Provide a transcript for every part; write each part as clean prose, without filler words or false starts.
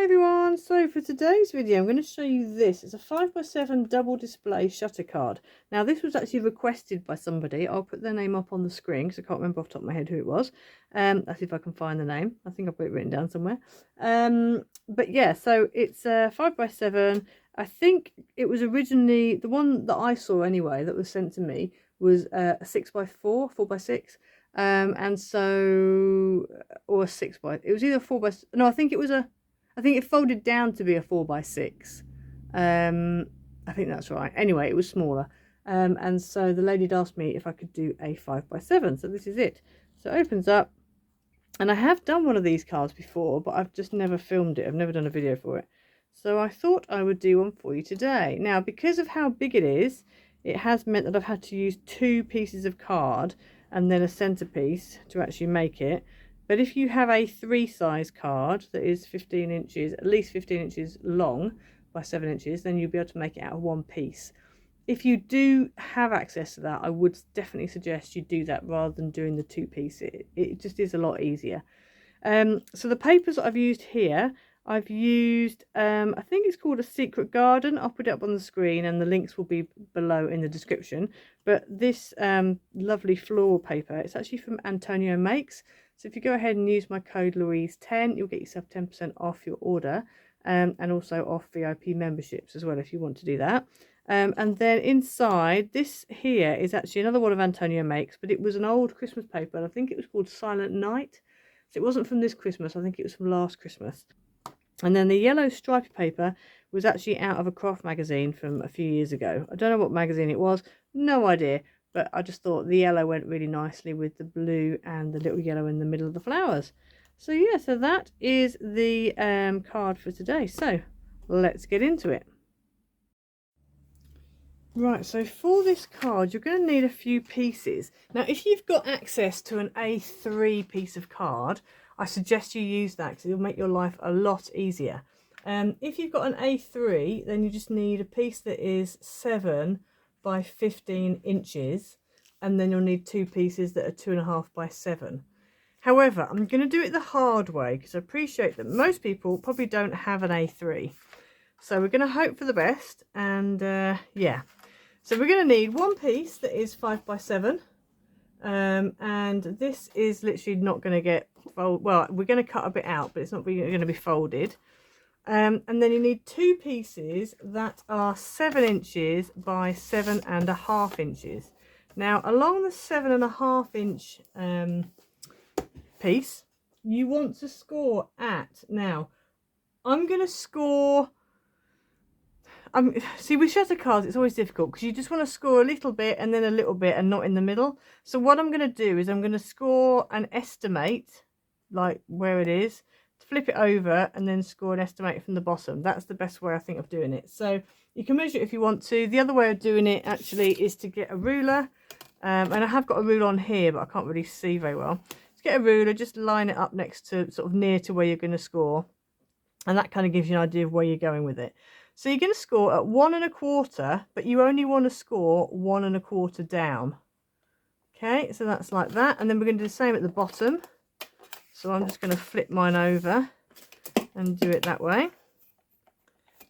everyone, so for today's video I'm going to show you this. It's a 5x7 double display shutter card. Now this was actually requested by somebody. I'll put their name up on the screen because I can't remember off the top of my head who it was. Let's see if I can find the name. I think I've got it written down somewhere. But yeah, so it's a 5x7. I think it was originally, the one that I saw anyway that was sent to me was a 6x4, 4x6. And so, or a 6x, it was either 4x, no, I think it folded down to be a 4x6. I think that's right. Anyway, it was smaller. And so the lady had asked me if I could do a 5x7. So this is it. So it opens up, and I have done one of these cards before, but I've just never filmed it. I've never done a video for it. So I thought I would do one for you today. Now, because of how big it is, it has meant that I've had to use 2 pieces of card and then a centerpiece to actually make it. But if you have a 3 size card that is 15 inches, at least 15 inches long by 7 inches, then you'll be able to make it out of 1 piece. If you do have access to that, I would definitely suggest you do that rather than doing the 2 piece. It just is a lot easier. So the papers that I've used here, I've used, I think it's called a Secret Garden. I'll put it up on the screen and the links will be below in the description. But this lovely floral paper, it's actually from Antonio Makes. So if you go ahead and use my code Louise10, you'll get yourself 10% off your order, and also off VIP memberships as well if you want to do that. And then inside, this here is actually another one of Antonio Makes, but it was an old Christmas paper, and I think it was called Silent Night. So it wasn't from this Christmas, I think it was from last Christmas. And then the yellow stripy paper was actually out of a craft magazine from a few years ago. I don't know what magazine it was, no idea. But I just thought the yellow went really nicely with the blue and the little yellow in the middle of the flowers. So yeah, so that is the card for today. So let's get into it. Right, so for this card, you're going to need a few pieces. Now, if you've got access to an A3 piece of card, I suggest you use that because it'll make your life a lot easier. If you've got an A3, then you just need a piece that is 7 by 15 inches, and then you'll need 2 pieces that are 2.5 by 7. However, I'm going to do it the hard way because I appreciate that most people probably don't have an A3. So we're going to hope for the best, and yeah. So we're going to need 1 piece that is 5 by 7. And this is literally not going to get folded. Well, we're going to cut a bit out, but it's not going to be folded. And then you need 2 pieces that are 7 inches by 7.5 inches. Now, along the 7.5 inch piece, you want to score at, now, I'm going to score, see, with shutter cards, it's always difficult because you just want to score a little bit and then a little bit and not in the middle. So what I'm going to do is I'm going to score an estimate, like where it is, flip it over and then score an estimate from the bottom. That's the best way I think of doing it. So you can measure it if you want to. The other way of doing it actually is to get a ruler, and I have got a ruler on here but I can't really see very well. Just get a ruler, just line it up next to, sort of near to where you're going to score, and that kind of gives you an idea of where you're going with it. So you're going to score at 1.25, but you only want to score 1.25 down. Okay, so that's like that, and then we're going to do the same at the bottom. So I'm just going to flip mine over and do it that way.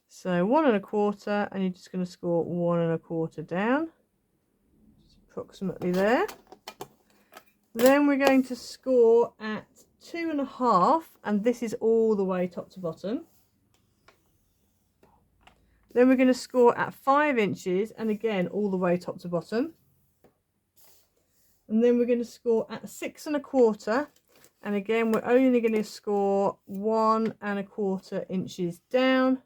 So 1.25, and you're just going to score 1.25 down, just approximately there. Then we're going to score at 2.5, and this is all the way top to bottom. Then we're going to score at 5 inches, and again all the way top to bottom. And then we're going to score at 6.25. And again, we're only going to score 1.25 inches down,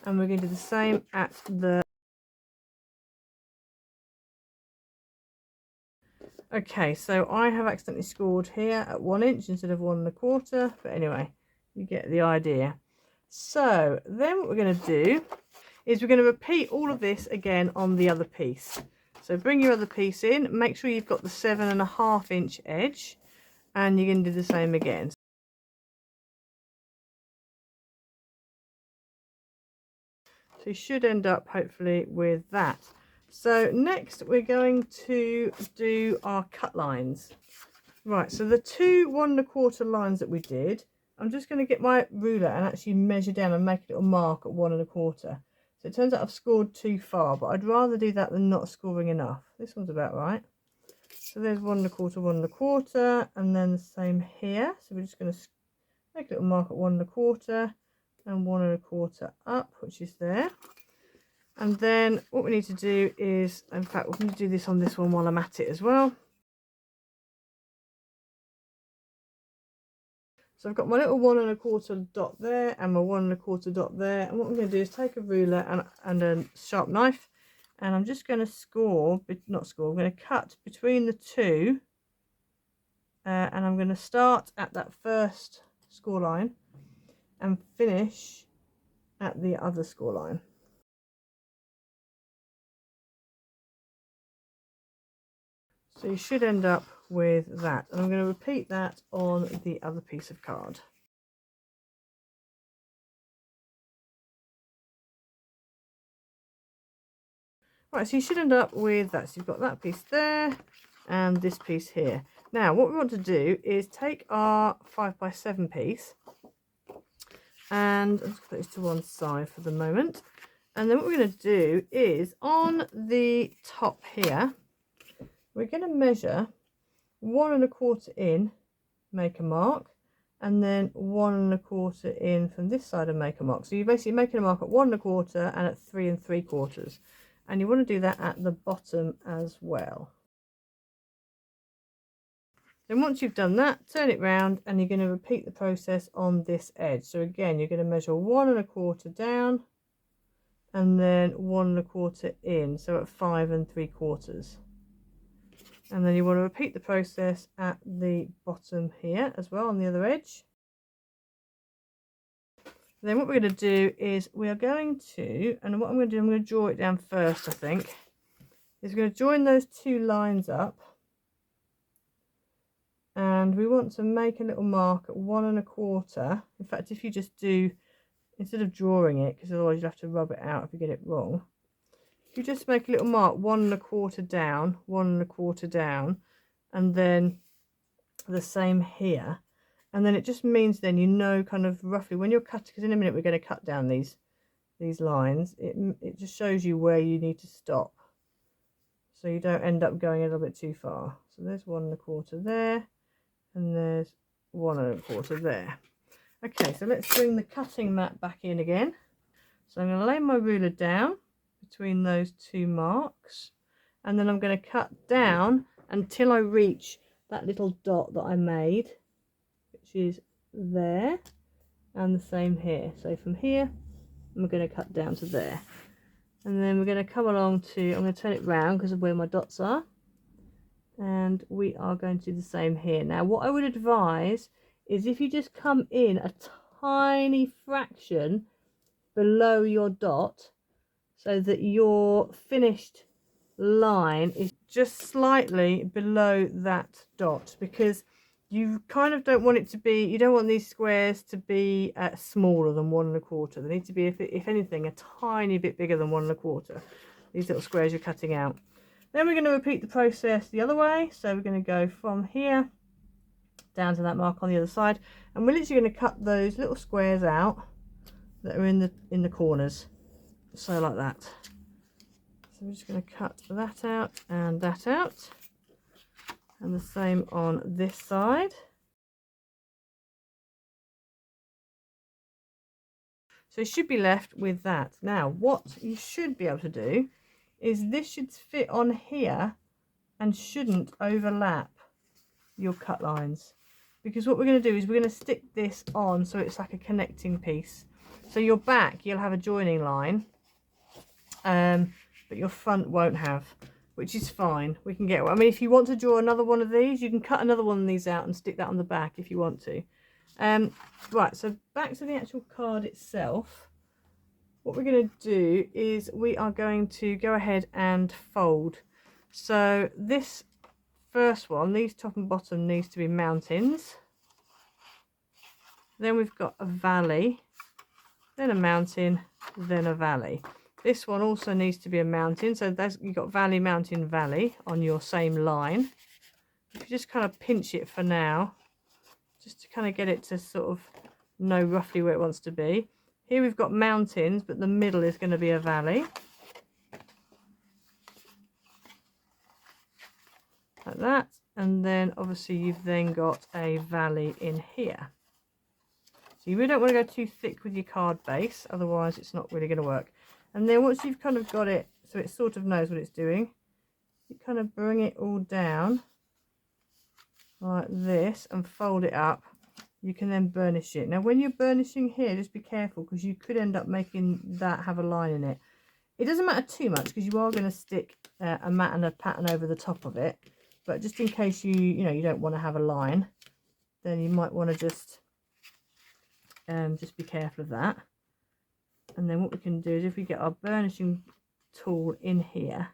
and we're going to do the same at the. Okay, so I have accidentally scored here at 1 inch instead of 1.25, but anyway, you get the idea. So then what we're going to do is we're going to repeat all of this again on the other piece. So bring your other piece in, make sure you've got the 7.5 inch edge. And you're going to do the same again. So you should end up hopefully with that. So next we're going to do our cut lines. Right, so the 2 1.25 lines that we did, I'm just going to get my ruler and actually measure down and make a little mark at 1 1/4. So it turns out I've scored too far, but I'd rather do that than not scoring enough. This one's about right. So there's 1 1/4, 1 1/4, and then the same here. So we're just going to make a little mark at 1 1/4 and 1 1/4 up, which is there. And then what we need to do is, in fact, we're going to do this on this one while I'm at it as well. So I've got my little 1 1/4 dot there and my 1 1/4 dot there. And what I'm going to do is take a ruler and a sharp knife, and I'm just going to I'm going to cut between the two. And I'm going to start at that first score line and finish at the other score line. So you should end up with that, and I'm going to repeat that on the other piece of card. Right, so you should end up with that. So you've got that piece there and this piece here. Now what we want to do is take our 5 by 7 piece, and I'll just put this to one side for the moment, and then what we're going to do is on the top here we're going to measure 1 1/4 in, make a mark, and then 1 1/4 in from this side and make a mark. So you're basically making a mark at 1 1/4 and at 3 3/4, and you want to do that at the bottom as well. Then once you've done that, turn it round and you're going to repeat the process on this edge. So again, you're going to measure 1 1/4 down and then 1 1/4 in, so at 5 3/4. And then you want to repeat the process at the bottom here as well on the other edge. Then what we're going to do is we are going to, and what I'm going to do, I'm going to draw it down first, I think, is we're going to join those two lines up. And we want to make a little mark at 1 1/4. In fact, if you just do, instead of drawing it, because otherwise you'll have to rub it out if you get it wrong, if you just make a little mark 1 1/4 down, 1 1/4 down, and then the same here, and then it just means then you know kind of roughly when you're cutting, because in a minute we're going to cut down these lines, it just shows you where you need to stop, so you don't end up going a little bit too far. So there's 1 1/4 there, and there's 1 1/4 there. Okay, so let's bring the cutting mat back in again. So I'm going to lay my ruler down between those two marks, and then I'm going to cut down until I reach that little dot that I made, which is there, and the same here. So from here we're going to cut down to there, and then we're going to come along to, I'm going to turn it round because of where my dots are, and we are going to do the same here. Now what I would advise is if you just come in a tiny fraction below your dot, so that your finished line is just slightly below that dot, because you kind of don't want it to be, you don't want these squares to be smaller than 1 1/4. They need to be, if anything, a tiny bit bigger than 1 1/4, these little squares you're cutting out. Then we're going to repeat the process the other way. So we're going to go from here down to that mark on the other side, and we're literally going to cut those little squares out that are in the corners, so like that. So we're just going to cut that out, and the same on this side. So you should be left with that. Now what you should be able to do is this should fit on here and shouldn't overlap your cut lines, because what we're going to do is we're going to stick this on so it's like a connecting piece. So your back, you'll have a joining line, but your front won't have, which is fine. We can get, I mean, if you want to draw another one of these, you can cut another one of these out and stick that on the back if you want to. Right, so back to the actual card itself. What we're going to do is we are going to go ahead and fold. So this first one, these top and bottom, needs to be mountains. Then we've got a valley, then a mountain, then a valley. This one also needs to be a mountain, so you've got valley, mountain, valley on your same line. If you just kind of pinch it for now, just to kind of get it to sort of know roughly where it wants to be. Here we've got mountains, but the middle is going to be a valley. Like that. And then obviously you've then got a valley in here. So you really don't want to go too thick with your card base, otherwise it's not really going to work. And then once you've kind of got it, so it sort of knows what it's doing, you kind of bring it all down like this and fold it up. You can then burnish it. Now when you're burnishing here, just be careful because you could end up making that have a line in it. It doesn't matter too much because you are going to stick a mat and a pattern over the top of it. But just in case you don't want to have a line, then you might want to just be careful of that. And then what we can do is if we get our burnishing tool in here,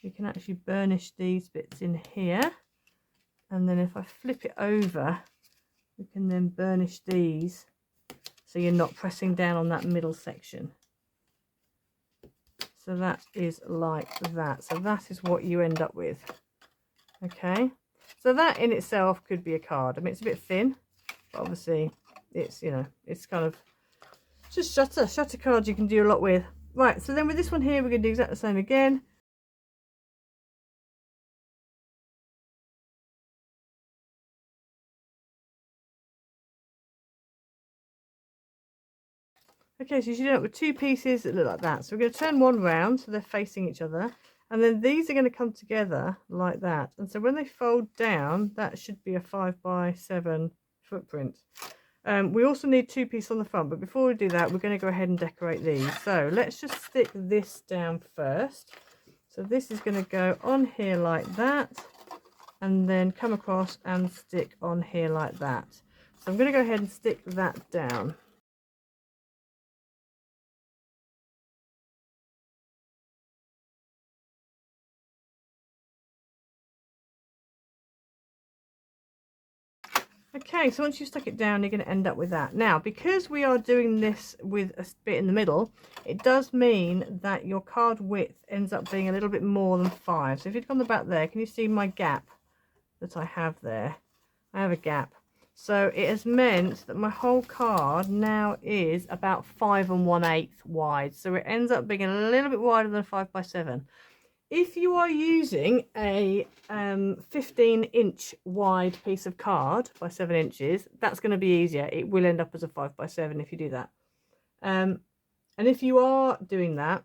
we can actually burnish these bits in here. And then if I flip it over, we can then burnish these so you're not pressing down on that middle section. So that is like that. So that is what you end up with. Okay, so that in itself could be a card. I mean, it's a bit thin, but obviously it's, it's kind of just shutter cards you can do a lot with. Right, so then with this one here, we're going to do exactly the same again. Okay, so you should end up with two pieces that look like that. So we're going to turn one round so they're facing each other. And then these are going to come together like that. And so when they fold down, that should be a 5x7 footprint. We also need two pieces on the front. But before we do that, we're going to go ahead and decorate these. So let's just stick this down first. So this is going to go on here like that. And then come across and stick on here like that. So I'm going to go ahead and stick that down. Okay, so once you've stuck it down, you're going to end up with that. Now, because we are doing this with a bit in the middle, it does mean that your card width ends up being a little bit more than 5. So if you've gone the back there, can you see my gap that I have there? I have a gap. So it has meant that my whole card now is about 5 1/8 wide. So it ends up being a little bit wider than 5x7. If you are using a 15-inch wide piece of card by 7 inches, that's going to be easier. It will end up as a 5x7 if you do that. And if you are doing that,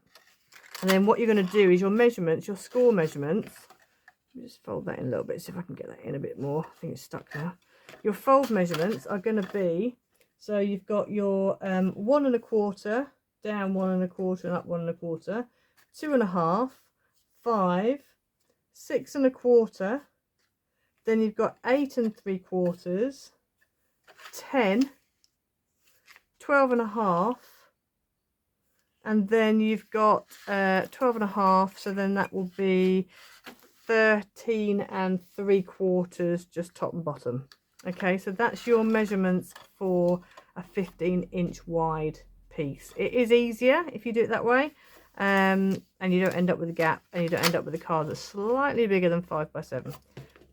and then what you're going to do is your measurements, your score measurements, let me just fold that in a little bit, see if I can get that in a bit more. I think it's stuck now. Your fold measurements are going to be, so you've got your 1 1/4, down 1 1/4 and up 1 1/4, 2 1/2, 5, 6 1/4, then you've got 8 3/4, 10, 12 1/2, and then you've got 12 1/2, so then that will be 13 3/4 just top and bottom. Okay, so that's your measurements for a 15-inch wide piece. It is easier if you do it that way. And you don't end up with a gap, and you don't end up with a card that's slightly bigger than 5x7.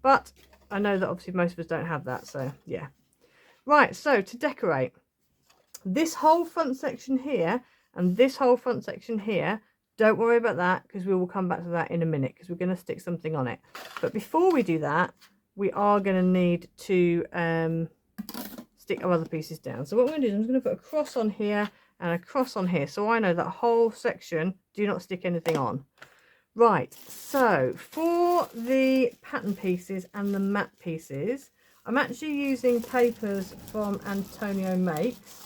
But I know that obviously most of us don't have that, so yeah. Right, so to decorate, this whole front section here and this whole front section here, don't worry about that because we will come back to that in a minute because we're going to stick something on it. But before we do that, we are going to need to stick our other pieces down. So what I'm going to do is I'm just going to put a cross on here and a cross on here, so I know that whole section, do not stick anything on. Right, so for the pattern pieces and the mat pieces, I'm actually using papers from Antonio Makes,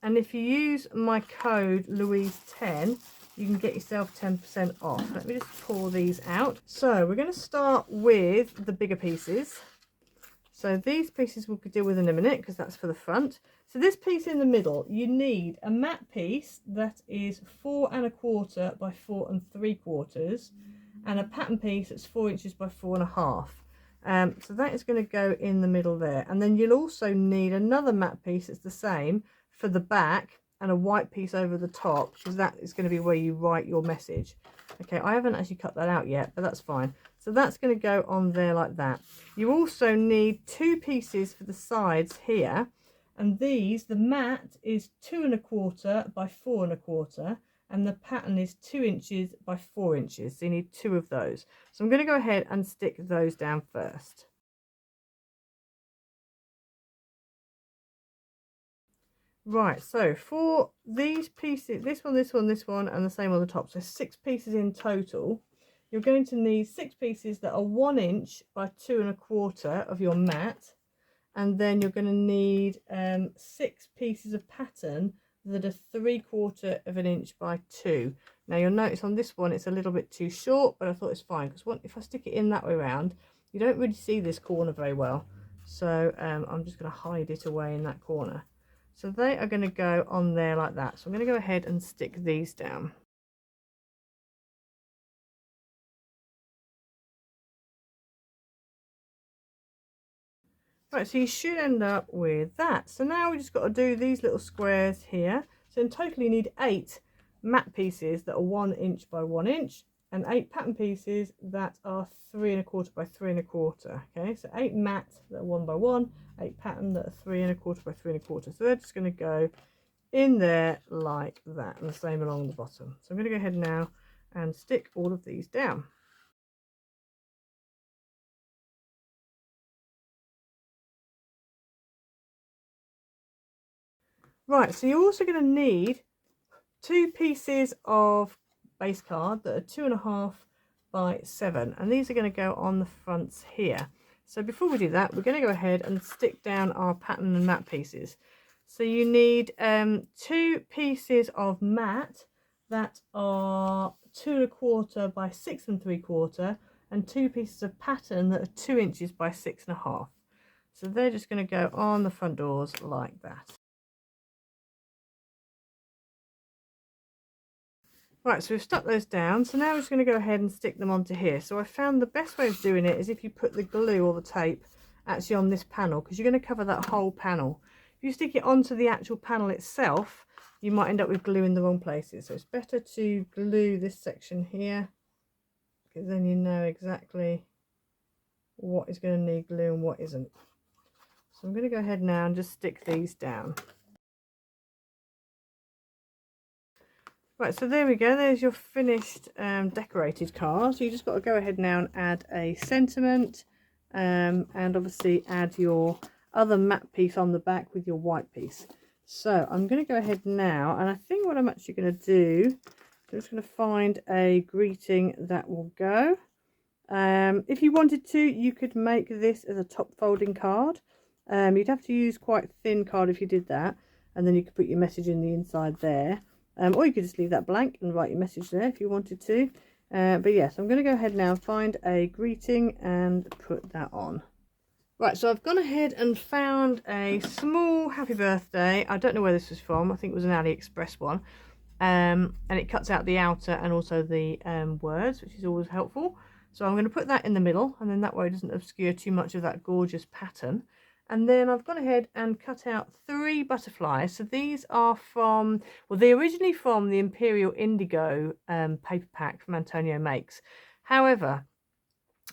and if you use my code Louise10, you can get yourself 10% off. Let me just pour these out. So we're going to start with the bigger pieces. So these pieces we'll deal with in a minute because that's for the front. So this piece in the middle, you need a mat piece that is 4 1/4 by 4 3/4, and a pattern piece that's 4 inches by 4 1/2. So that is going to go in the middle there. And then you'll also need another mat piece that's the same for the back, and a white piece over the top, because that is going to be where you write your message. Okay, I haven't actually cut that out yet, but that's fine. So that's going to go on there like that. You also need 2 pieces for the sides here. And these, the mat is 2 1/4 by 4 1/4, and the pattern is 2 inches by 4 inches. So you need 2 of those. So I'm going to go ahead and stick those down first. Right, so for these pieces, this one, and the same on the top, so 6 pieces in total, you're going to need 6 pieces that are 1 inch by 2 1/4 of your mat, and then you're going to need 6 pieces of pattern that are 3/4 of an inch by 2. Now you'll notice on this one it's a little bit too short, but I thought it's fine because if I stick it in that way around, you don't really see this corner very well. So I'm just going to hide it away in that corner. So they are going to go on there like that. So I'm going to go ahead and stick these down. Right, so you should end up with that. So now we just got to do these little squares here. So in total you need 8 mat pieces that are 1 inch by 1 inch, and 8 pattern pieces that are 3 1/4 by 3 1/4. Okay, so 8 mat that are 1 by 1, 8 pattern that are 3 1/4 by 3 1/4. So they're just going to go in there like that, and the same along the bottom. So I'm going to go ahead now and stick all of these down. Right, so you're also going to need 2 pieces of base card that are 2.5 by 7, and these are going to go on the fronts here. So before we do that, we're going to go ahead and stick down our pattern and mat pieces. So you need 2 pieces of mat that are 2 1/4 by 6 3/4, and 2 pieces of pattern that are 2 inches by 6.5. So they're just going to go on the front doors like that. Right, so we've stuck those down. So now we're just going to go ahead and stick them onto here. So I found the best way of doing it is if you put the glue or the tape actually on this panel, because you're going to cover that whole panel. If you stick it onto the actual panel itself, you might end up with glue in the wrong places. So it's better to glue this section here, because then you know exactly what is going to need glue and what isn't. So I'm going to go ahead now and just stick these down. Right, so there we go, there's your finished decorated card. So you just got to go ahead now and add a sentiment, and obviously add your other matte piece on the back with your white piece. So I'm going to go ahead now, and I think what I'm actually going to do, I'm just going to find a greeting that will go. If you wanted to, you could make this as a top folding card. You'd have to use quite thin card if you did that, and then you could put your message in the inside there. Or you could just leave that blank and write your message there if you wanted to. But yes, I'm going to go ahead now and find a greeting and put that on. Right, so I've gone ahead and found a small happy birthday. I don't know where this was from. I think it was an AliExpress one. And it cuts out the outer and also the words, which is always helpful. So I'm going to put that in the middle, and then that way it doesn't obscure too much of that gorgeous pattern. And then I've gone ahead and cut out 3 butterflies. So these are from, well, they're originally from the Imperial Indigo paper pack from Antonio Makes. However,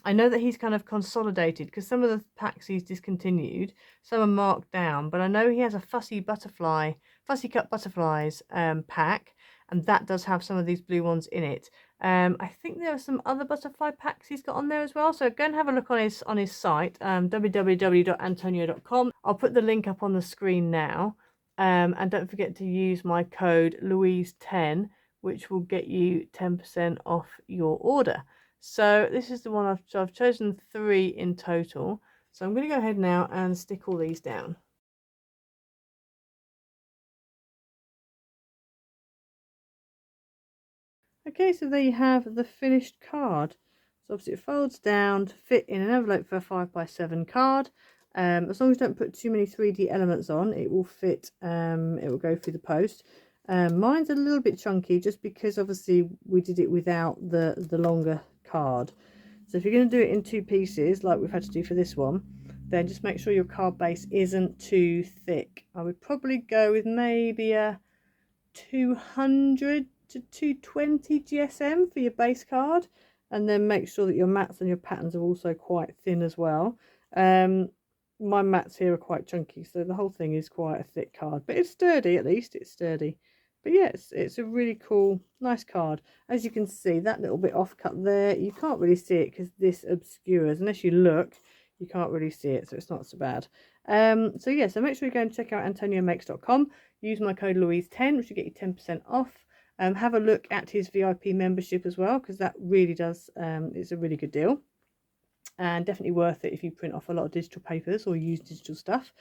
I know that he's kind of consolidated because some of the packs he's discontinued, some are marked down, but I know he has a fussy cut butterflies pack, and that does have some of these blue ones in it. I think there are some other butterfly packs he's got on there as well, so go and have a look on his site, www.antonio.com. I'll put the link up on the screen now, and don't forget to use my code Louise10, which will get you 10% off your order. So this is the one I've chosen 3 in total. So I'm going to go ahead now and stick all these down. Okay, so there you have the finished card. So obviously it folds down to fit in an envelope for a 5 by 7 card. As long as you don't put too many 3D elements on, it will fit, it will go through the post. Mine's a little bit chunky just because obviously we did it without the longer card. So if you're going to do it in 2 pieces like we've had to do for this one, then just make sure your card base isn't too thick. I would probably go with maybe a 200 to 220 GSM for your base card, and then make sure that your mats and your patterns are also quite thin as well. my mats here are quite chunky, so the whole thing is quite a thick card, but it's sturdy. At least it's sturdy. But yes, it's a really cool, nice card. As you can see, that little bit off cut there, you can't really see it because this obscures. Unless you look, you can't really see it, so it's not so bad. So yeah, so make sure you go and check out antoniomakes.com. Use my code Louise10, which will get you 10% off. Have a look at his VIP membership as well, because that really does, it's a really good deal. And definitely worth it if you print off a lot of digital papers or use digital stuff.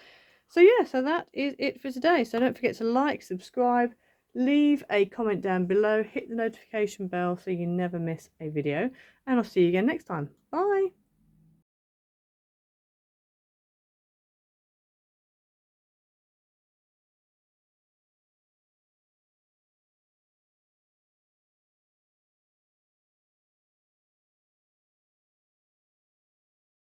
So yeah, so that is it for today. So don't forget to like, subscribe, leave a comment down below, hit the notification bell so you never miss a video, and I'll see you again next time. Bye.